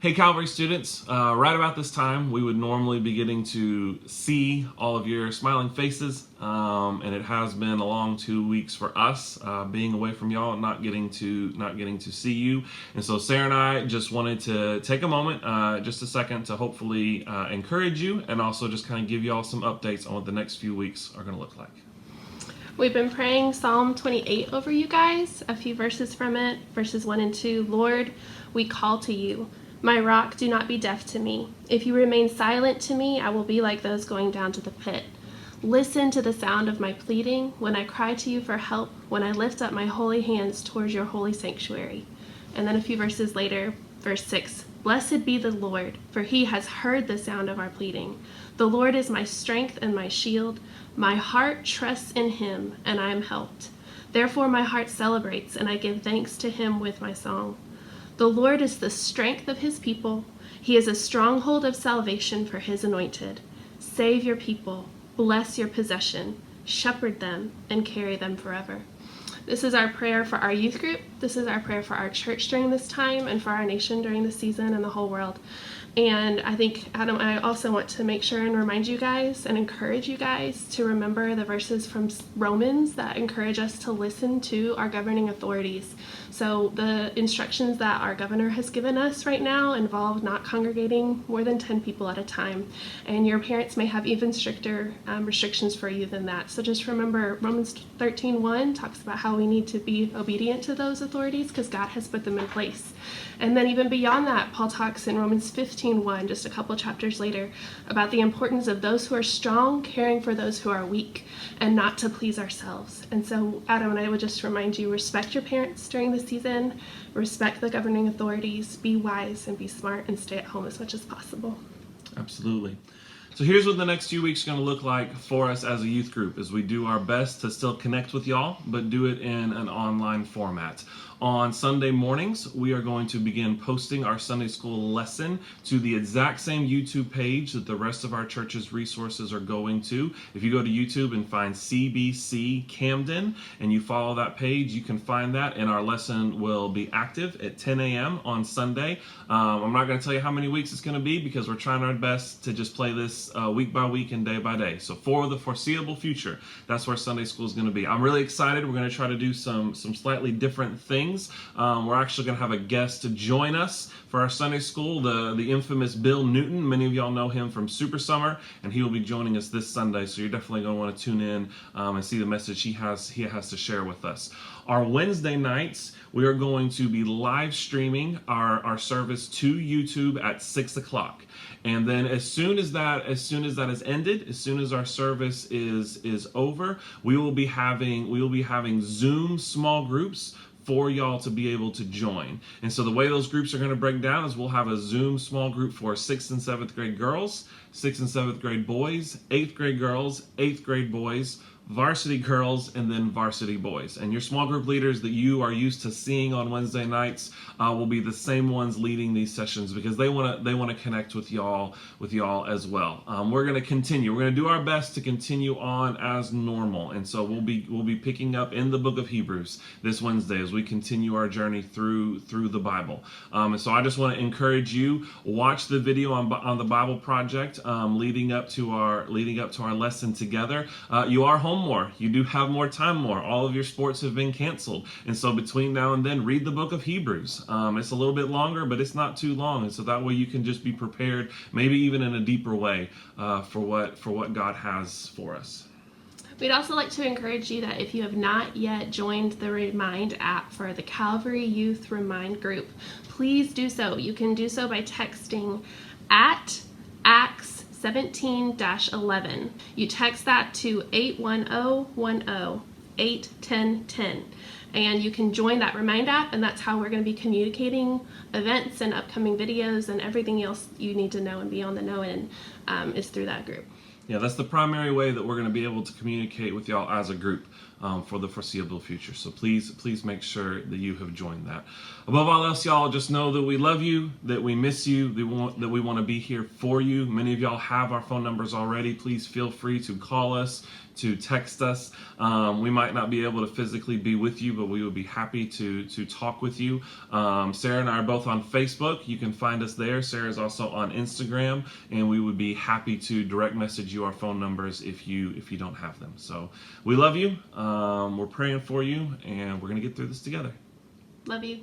Hey Calvary students, right about this time we would normally be getting to see all of your smiling faces, and it has been a long 2 weeks for us being away from y'all and not getting to see you. And so Sarah and I just wanted to take a moment, just a second, to hopefully encourage you and also just kind of give y'all some updates on what the next few weeks are going to look like. We've been praying Psalm 28 over you guys, a few verses from it, verses 1 and 2. Lord, we call to you. My rock, do not be deaf to me. If you remain silent to me, I will be like those going down to the pit. Listen to the sound of my pleading when I cry to you for help, when I lift up my holy hands towards your holy sanctuary. And then a few verses later, verse 6, Blessed be the Lord, for he has heard the sound of our pleading. The Lord is my strength and my shield. My heart trusts in him, and I am helped. Therefore my heart celebrates, and I give thanks to him with my song. The Lord is the strength of his people. He is a stronghold of salvation for his anointed. Save your people, bless your possession, shepherd them, and carry them forever. This is our prayer for our youth group. This is our prayer for our church during this time and for our nation during this season and the whole world. And I think, Adam, I also want to make sure and remind you guys and encourage you guys to remember the verses from Romans that encourage us to listen to our governing authorities. So the instructions that our governor has given us right now involve not congregating more than 10 people at a time. And your parents may have even stricter restrictions for you than that. So just remember Romans 13:1 talks about how we need to be obedient to those authorities because God has put them in place. And then even beyond that, Paul talks in Romans 15:1, just a couple chapters later, about the importance of those who are strong caring for those who are weak and not to please ourselves. And so Adam and I would just remind you, respect your parents during the season, respect the governing authorities, be wise and be smart, and stay at home as much as possible. Absolutely. So here's what the next few weeks are going to look like for us as a youth group as we do our best to still connect with y'all, but do it in an online format. On Sunday mornings, we are going to begin posting our Sunday school lesson to the exact same YouTube page that the rest of our church's resources are going to. If you go to YouTube and find CBC Camden and you follow that page, you can find that, and our lesson will be active at 10 a.m. on Sunday. I'm not going to tell you how many weeks it's going to be because we're trying our best to just play this week by week and day by day. So for the foreseeable future, that's where Sunday school is going to be. I'm really excited. We're going to try to do some slightly different things. We're actually going to have a guest to join us for our Sunday school, the infamous Bill Newton. Many of y'all know him from Super Summer, and he will be joining us this Sunday. So you're definitely going to want to tune in and see the message he has to share with us. Our Wednesday nights, we are going to be live streaming our service to YouTube at 6 o'clock. And then as soon as that is ended, as soon as our service is over, we will be having Zoom small groups for y'all to be able to join. And so the way those groups are going to break down is we'll have a Zoom small group for 6th and 7th grade girls, 6th and 7th grade boys, 8th grade girls, 8th grade boys, varsity girls, and then varsity boys. And your small group leaders that you are used to seeing on Wednesday nights will be the same ones leading these sessions because they want to connect with y'all as well. We're going to continue. We're going to do our best to continue on as normal, and so we'll be picking up in the book of Hebrews this Wednesday as we continue our journey through the Bible. And so I just want to encourage you, watch the video on the Bible Project leading up to our lesson together. You are home more. You do have more time more. All of your sports have been canceled. And so between now and then, read the book of Hebrews. It's a little bit longer, but it's not too long. And so that way you can just be prepared, maybe even in a deeper way, for what God has for us. We'd also like to encourage you that if you have not yet joined the Remind app for the Calvary Youth Remind group, please do so. You can do so by texting at Acts 17-11. You text that to 81010 81010, and you can join that Remind app, and that's how we're going to be communicating events and upcoming videos and everything else you need to know and be on the know in is through that group. Yeah, that's the primary way that we're going to be able to communicate with y'all as a group. for the foreseeable future. So please make sure that you have joined that. Above all else, y'all, just know that we love you, that we miss you, that we want to be here for you. Many of y'all have our phone numbers already. Please feel free to call us, to text us. We might not be able to physically be with you, but we would be happy to talk with you. Sarah and I are both on Facebook. You can find us there. Sarah is also on Instagram, and we would be happy to direct message you our phone numbers if you don't have them. So we love you. We're praying for you, and we're going to get through this together. Love you.